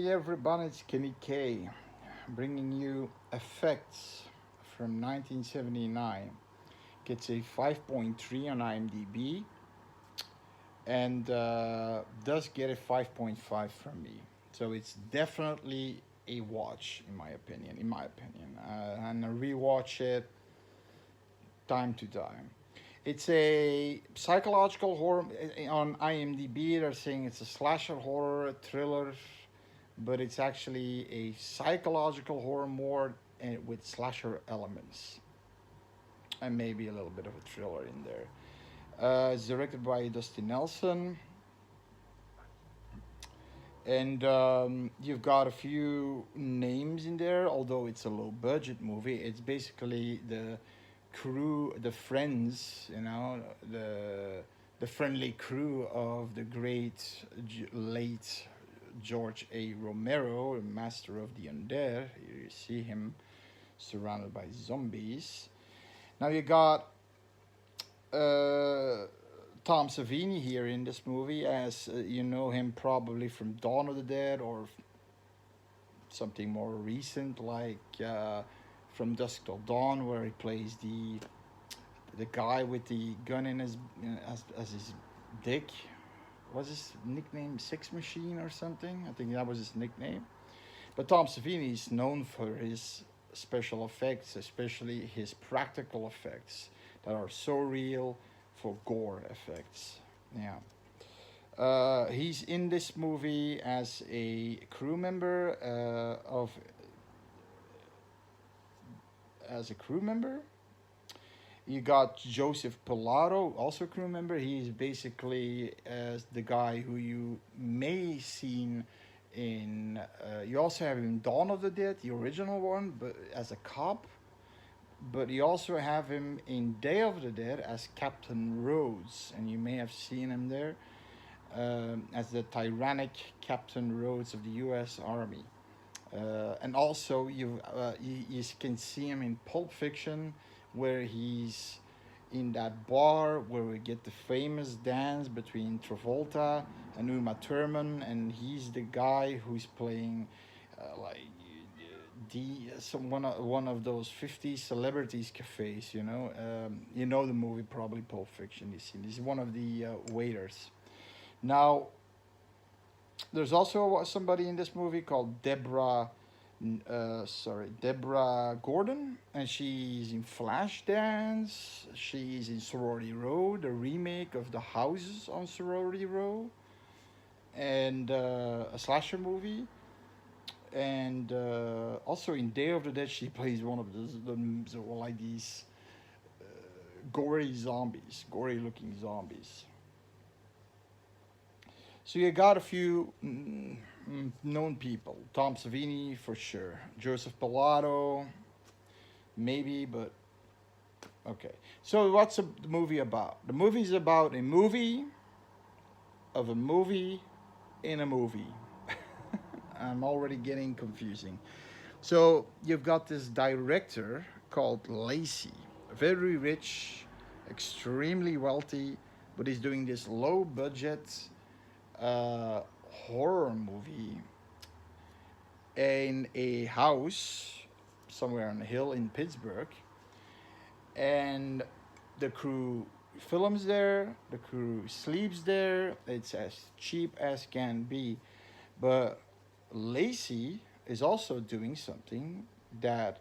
Hey everybody, it's Kenny K, bringing you Effects from 1979. Gets a 5.3 on IMDb and does get a 5.5 from me. So it's definitely a watch, in my opinion. And I rewatch it time to time. It's a psychological horror on IMDb. They're saying it's a slasher horror, thriller, but it's actually a psychological horror more with slasher elements and maybe a little bit of a thriller in there. It's directed by Dustin Nelson, and you've got a few names in there. Although it's a low budget movie, it's basically the crew, the friends, the friendly crew of the great late George A. Romero, master of the undead. Here you see him surrounded by zombies. Now you got uh, Tom Savini here in this movie, as you know him probably from Dawn of the Dead or something more recent like From Dusk Till Dawn, where he plays the guy with the gun in his as his dick. Was his nickname Six Machine or something? I think that was his nickname. But Tom Savini is known for his special effects, especially his practical effects that are so real for gore effects. Yeah. He's in this movie as a crew member as a crew member. You got Joseph Pilato, also a crew member. He's basically as the guy who you may seen in. You also have him in Dawn of the Dead, the original one, but as a cop. But you also have him in Day of the Dead as Captain Rhodes, and you may have seen him there as the tyrannic Captain Rhodes of the U.S. Army. And also you can see him in Pulp Fiction, where he's in that bar where we get the famous dance between Travolta and Uma Thurman, and he's the guy who's playing like the some one of those 50 celebrities cafes. You know the movie probably Pulp Fiction. You see, he's one of the waiters. Now there's also somebody in this movie called Deborah Gordon, and she's in Flashdance. She's in Sorority Row, the remake of the houses on Sorority Row, and a slasher movie. And also in Day of the Dead, she plays one of like these gory looking zombies. So you got a few known people. Tom Savini for sure. Joseph Pilato, maybe, but okay. So what's the movie about? The movie is about a movie of a movie in a movie. I'm already getting confusing. So you've got this director called Lacey, very rich, extremely wealthy, but he's doing this low budget uh, horror movie in a house somewhere on a hill in Pittsburgh, and the crew films there, the crew sleeps there. It's as cheap as can be, but Lacey is also doing something that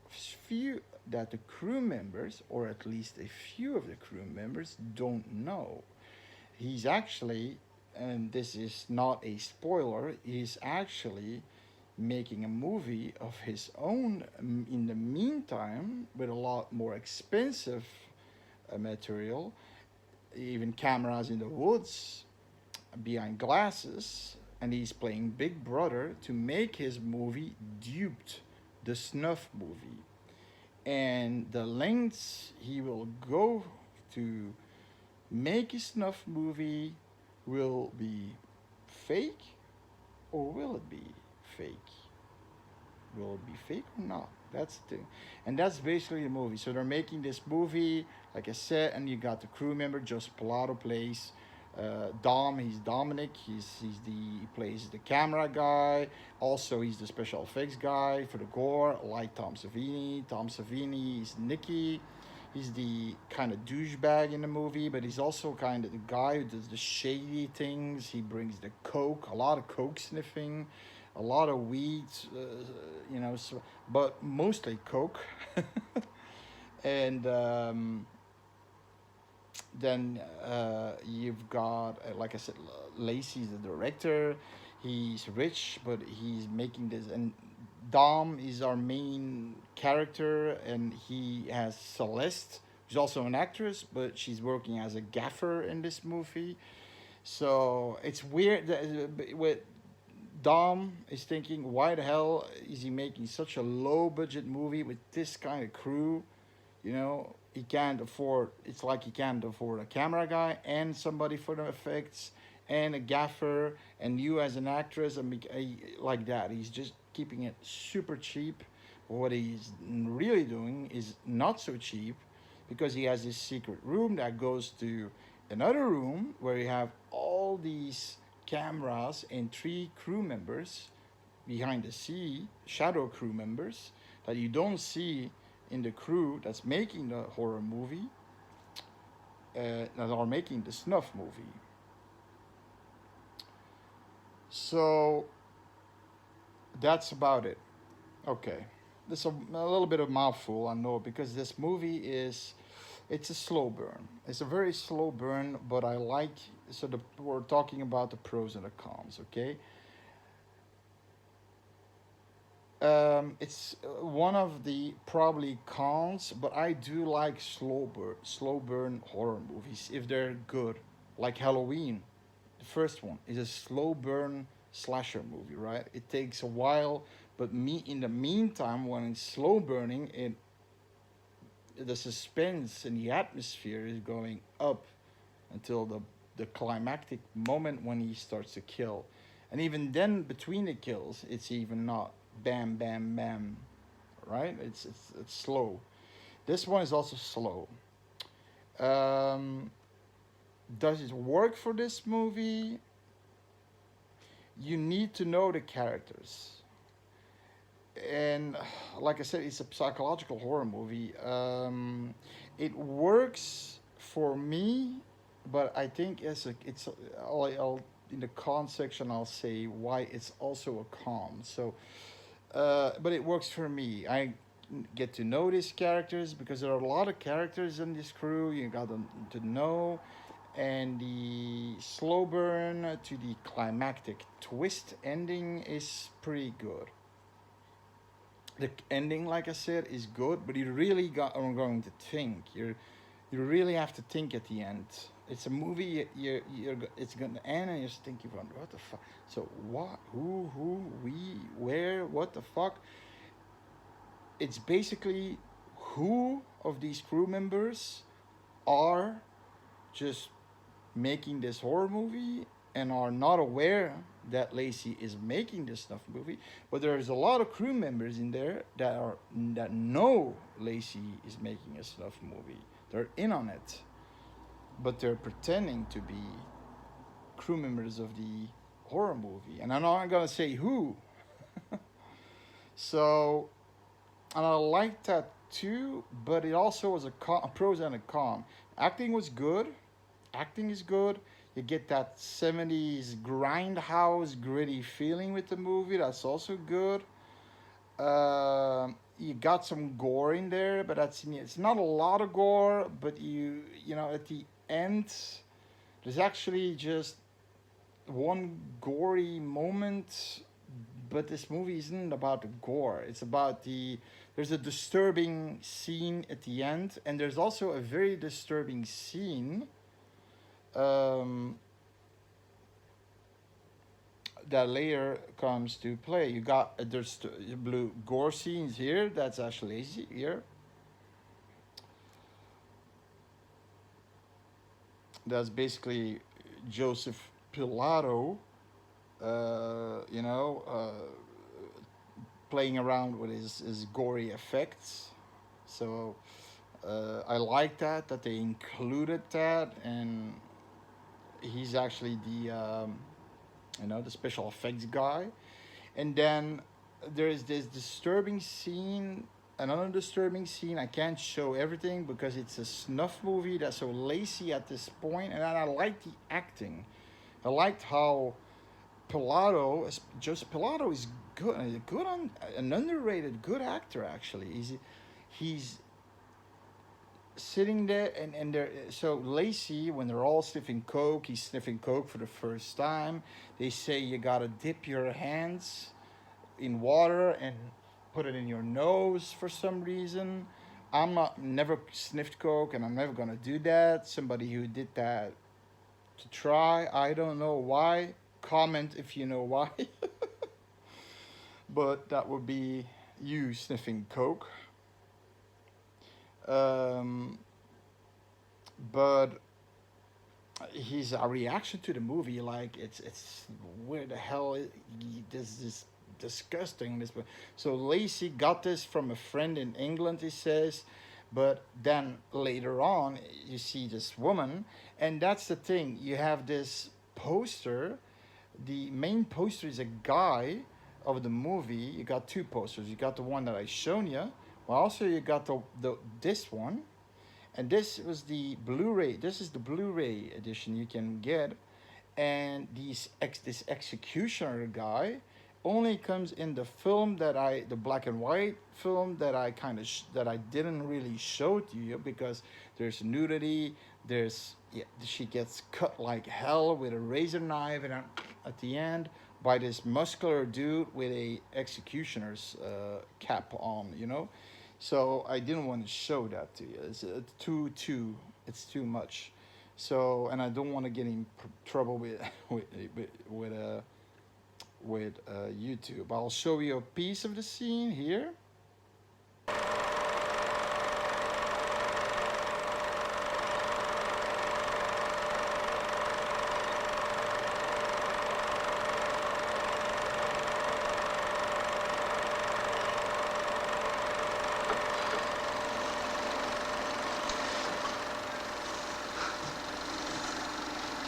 few that the crew members, or at least a few of the crew members, don't know. He's actually, and this is not a spoiler, he's actually making a movie of his own in the meantime with a lot more expensive material, even cameras in the woods, behind glasses, and he's playing Big Brother to make his movie Duped, the snuff movie. And the lengths he will go to make a snuff movie will be fake, or will it be fake? Will it be fake or not? That's the thing. And that's basically the movie. So they're making this movie, like I said, and you got the crew member, Joseph Pilato plays Dom, he's Dominic. He plays the camera guy. Also, he's the special effects guy for the gore, like Tom Savini. Tom Savini is Nicky. He's the kind of douchebag in the movie, but he's also kind of the guy who does the shady things. He brings the coke, a lot of coke sniffing, a lot of weed, so, but mostly coke. And then you've got, like I said, Lacey's the director. He's rich, but he's making this. And Dom is our main character, and he has Celeste, who's also an actress, but she's working as a gaffer in this movie. So it's weird that with Dom is thinking, why the hell is he making such a low budget movie with this kind of crew? You know, he can't afford. It's like he can't afford a camera guy and somebody for the effects and a gaffer and you as an actress and like that. He's just keeping it super cheap. What he's really doing is not so cheap because he has this secret room that goes to another room where you have all these cameras and three crew members behind the sea, shadow crew members that you don't see in the crew that's making the horror movie, that are making the snuff movie. So that's about it. Okay, this is a little bit of mouthful, I know, because this movie is, it's a slow burn. It's a very slow burn, but I like. So we're talking about the pros and the cons. Okay, it's one of the probably cons, but I do like slow burn horror movies if they're good, like Halloween. The first one is a slow burn slasher movie, right? It takes a while, but me in the meantime, when it's slow burning, the suspense and the atmosphere is going up until the climactic moment when he starts to kill, and even then between the kills, it's even not bam bam bam, right? It's slow. This one is also slow. Um, does it work for this movie? You need to know the characters, and like I said, it's a psychological horror movie. It works for me, but I think I'll in the con section I'll say why it's also a con. So, but it works for me. I get to know these characters because there are a lot of characters in this crew. You got them to know, and the slow burn to the climactic twist ending is pretty good. The ending, like I said, is good, but you really got are going to think. You really have to think at the end. It's a movie. It's going to end, and you're thinking, what the fuck? So what? Who? We? Where? What the fuck? It's basically who of these crew members are just making this horror movie and are not aware that Lacey is making this snuff movie, but there's a lot of crew members in there that know Lacey is making a snuff movie. They're in on it, but they're pretending to be crew members of the horror movie. And I'm not gonna say who. So, and I like that too, but it also was a pros and a con. Acting was good. Acting is good. You get that 70s grindhouse gritty feeling with the movie. That's also good. You got some gore in there, but it's not a lot of gore. But you know at the end, there's actually just one gory moment. But this movie isn't about the gore. It's about there's a disturbing scene at the end, and there's also a very disturbing scene um, that later comes to play. You got there's blue gore scenes here. That's actually easy here. That's basically Joseph Pilato, playing around with his gory effects. So I like that they included that, and he's actually the the special effects guy. And then there is this disturbing scene, another disturbing scene. I can't show everything because it's a snuff movie that's so lazy at this point, and I like the acting. I liked how Joseph Pilato is good on an underrated good actor actually. He's sitting there and they're so Lacey when they're all sniffing coke. He's sniffing coke for the first time. They say you gotta dip your hands in water and put it in your nose for some reason. I'm not never sniffed coke and I'm never gonna do that. Somebody who did that to try, I don't know why. Comment if you know why. But that would be you sniffing coke. Um, but his reaction to the movie, like it's where the hell this disgusting this. So Lacey got this from a friend in England, he says, but then later on you see this woman, and that's the thing. You have this poster. The main poster is a guy of the movie. You got two posters. You got the one that I shown you. Well, also you got the this one, and this was the Blu-ray. This is the Blu-ray edition you can get, and this executioner guy only comes in the film the black and white film that I that I didn't really show to you because there's nudity. There's she gets cut like hell with a razor knife and at the end by this muscular dude with a executioner's cap on, So I didn't want to show that to you. It's it's too much. So and I don't want to get in trouble with with with uh, YouTube. I'll show you a piece of the scene here.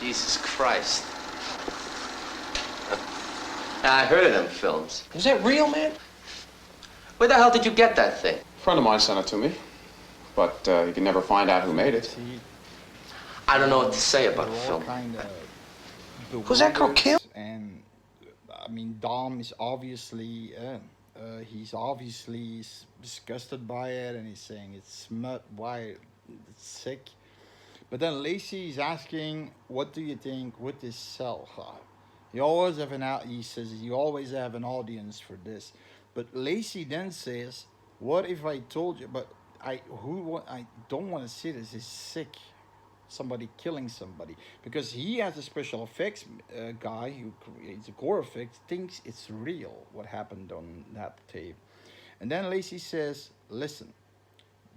Jesus Christ. I heard of them films. Is that real, man? Where the hell did you get that thing? A friend of mine sent it to me, but you can never find out who made it. See, I don't know what to say about they're the all film. kind of Was that girl killed? And I mean, Dom is obviously he's obviously disgusted by it, and he's saying it's smut. Why it's sick. But then Lacey is asking, "What do you think with this cell?" You always have he says you always have an audience for this. But Lacey then says, "What if I told you?" But I don't want to see this. Is sick. Somebody killing somebody because he has a special effects guy who creates a gore effect thinks it's real what happened on that tape, and then Lacey says, "Listen,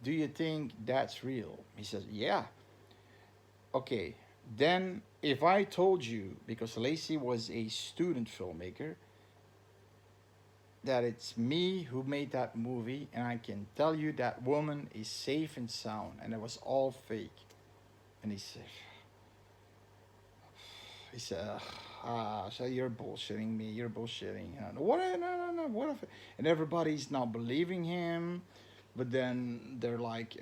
do you think that's real?" He says, "Yeah." Okay, then if I told you, because Lacey was a student filmmaker, that it's me who made that movie, and I can tell you that woman is safe and sound, and it was all fake. And he said, so you're bullshitting me, you're bullshitting. And what? No, what if? And everybody's not believing him, but then they're like,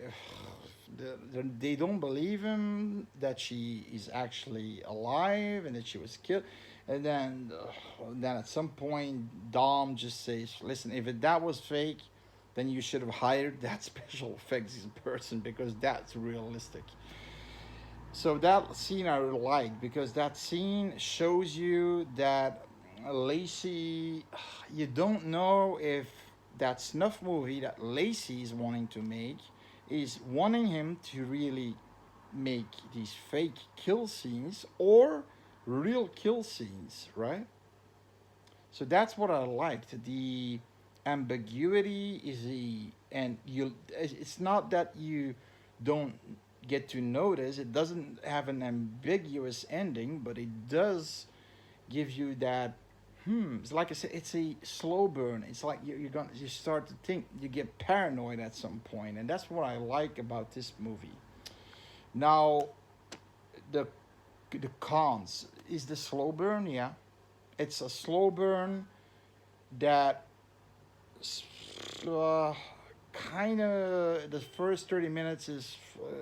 they don't believe him that she is actually alive and that she was killed. And then at some point, Dom just says, "Listen, if that was fake, then you should have hired that special effects person because that's realistic." So that scene I really like because that scene shows you that Lacey, you don't know if that snuff movie that Lacey is wanting to make is wanting him to really make these fake kill scenes or real kill scenes, right? So that's what I liked. The ambiguity is and it's not that you don't get to notice. It doesn't have an ambiguous ending, but it does give you that. It's like I said, it's a slow burn. It's like you start to think, you get paranoid at some point, and that's what I like about this movie. Now, the the cons is the slow burn. Yeah, it's a slow burn that uh, kind of the first 30 minutes is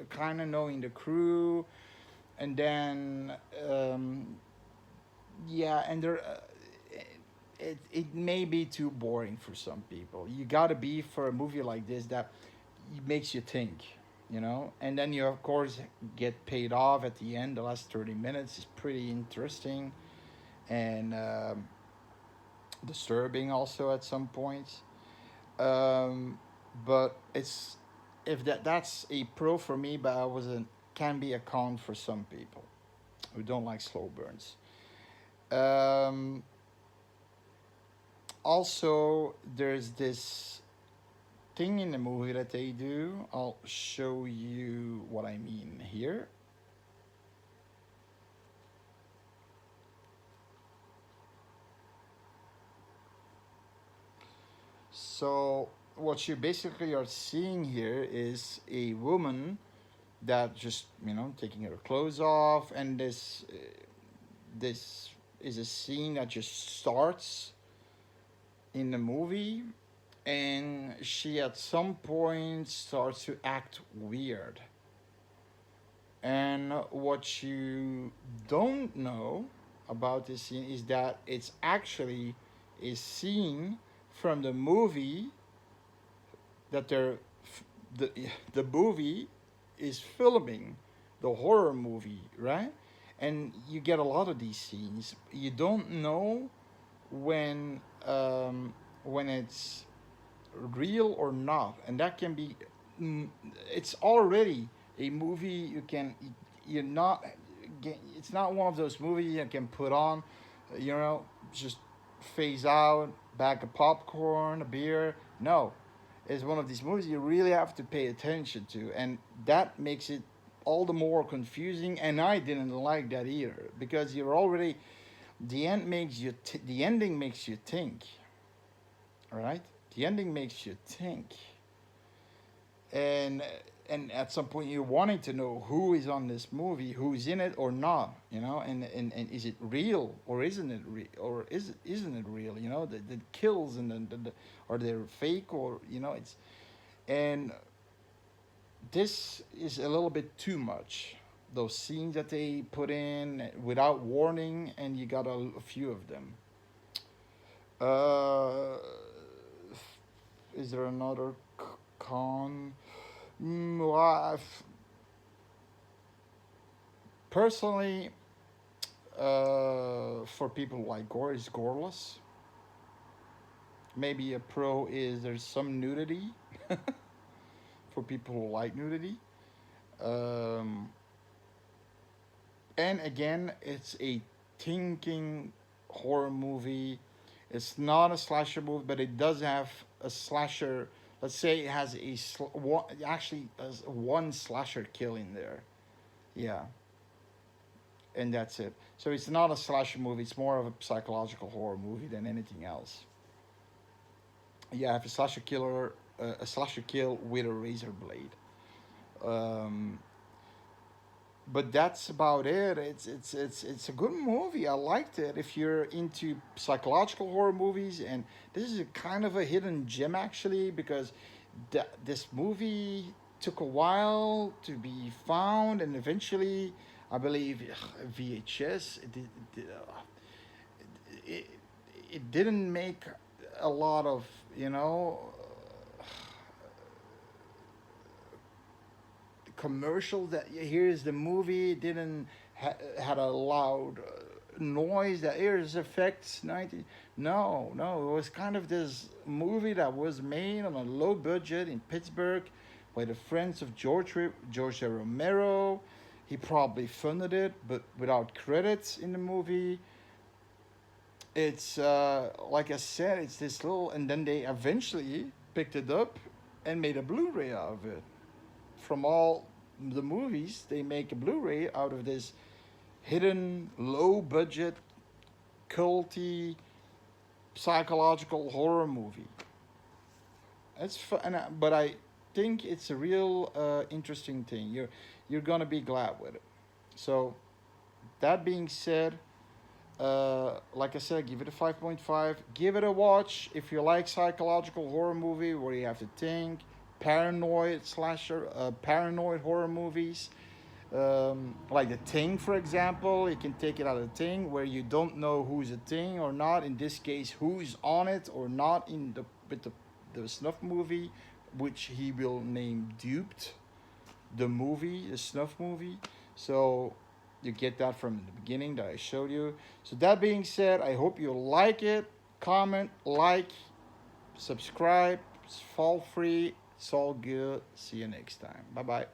kind of knowing the crew, and then yeah, and there it may be too boring for some people. You gotta be for a movie like this that it makes you think, you know, and then you of course get paid off at the end. The last 30 minutes is pretty interesting and disturbing also at some points. um, but it's if that's a pro for me, but I wasn't can be a con for some people who don't like slow burns. um, Also, there's this thing in the movie that they do. I'll show you what I mean here. So what you basically are seeing here is a woman that just, you know, taking her clothes off, and this is a scene that just starts in the movie, and she at some point starts to act weird. And what you don't know about this scene is that it's actually a scene from the movie that the the movie is filming, the horror movie, right? And you get a lot of these scenes. You don't know when when it's real or not, and that can be mm, it's already a movie you can you're not it's not one of those movies you can put on, you know, just phase out, bag of popcorn, a beer. No, it's one of these movies you really have to pay attention to, and that makes it all the more confusing. And I didn't like that either, because you're already the ending makes you think, right? The ending makes you think, and at some point you're wanting to know who is on this movie, who's in it or not, you know, and is it real or isn't it real, or isn't it real, you know, the kills and the are they fake, or you know, it's and this is a little bit too much. Those scenes that they put in without warning, and you got a few of them. Uh, is there another con? Well, personally, for people who like gore, is goreless. Maybe a pro is there's some nudity for people who like nudity. Um, and again, it's a thinking horror movie. It's not a slasher movie, but it does have a slasher. Let's say it has actually has one slasher kill in there. Yeah, and that's it. So it's not a slasher movie. It's more of a psychological horror movie than anything else. You have a slasher kill with a razor blade. Um, but that's about it. It's a good movie. I liked it. If you're into psychological horror movies, and this is a kind of a hidden gem actually, because this movie took a while to be found, and eventually, I believe VHS it, it didn't make a lot of, you know, commercial that here's the movie, didn't had a loud noise that here's effects 90. No, it was kind of this movie that was made on a low budget in Pittsburgh by the friends of George Romero. He probably funded it, but without credits in the movie. It's like I said, it's this little, and then they eventually picked it up and made a Blu-ray out of it. From all the movies, they make a Blu-ray out of this hidden, low-budget, culty, psychological horror movie. It's fun, but I think it's a real interesting thing. You're gonna be glad with it. So That being said, like I said, give it a 5.5. Give it a watch if you like psychological horror movie where you have to think, paranoid slasher, paranoid horror movies. Like The Thing, for example, you can take it out of The Thing where you don't know who's a thing or not. In this case, who's on it or not in the with the snuff movie, which he will name Duped, the movie, the snuff movie. So you get that from the beginning that I showed you. So that being said, I hope you like it. Comment, like, subscribe. It's fall free. It's all good. See you next time. Bye bye.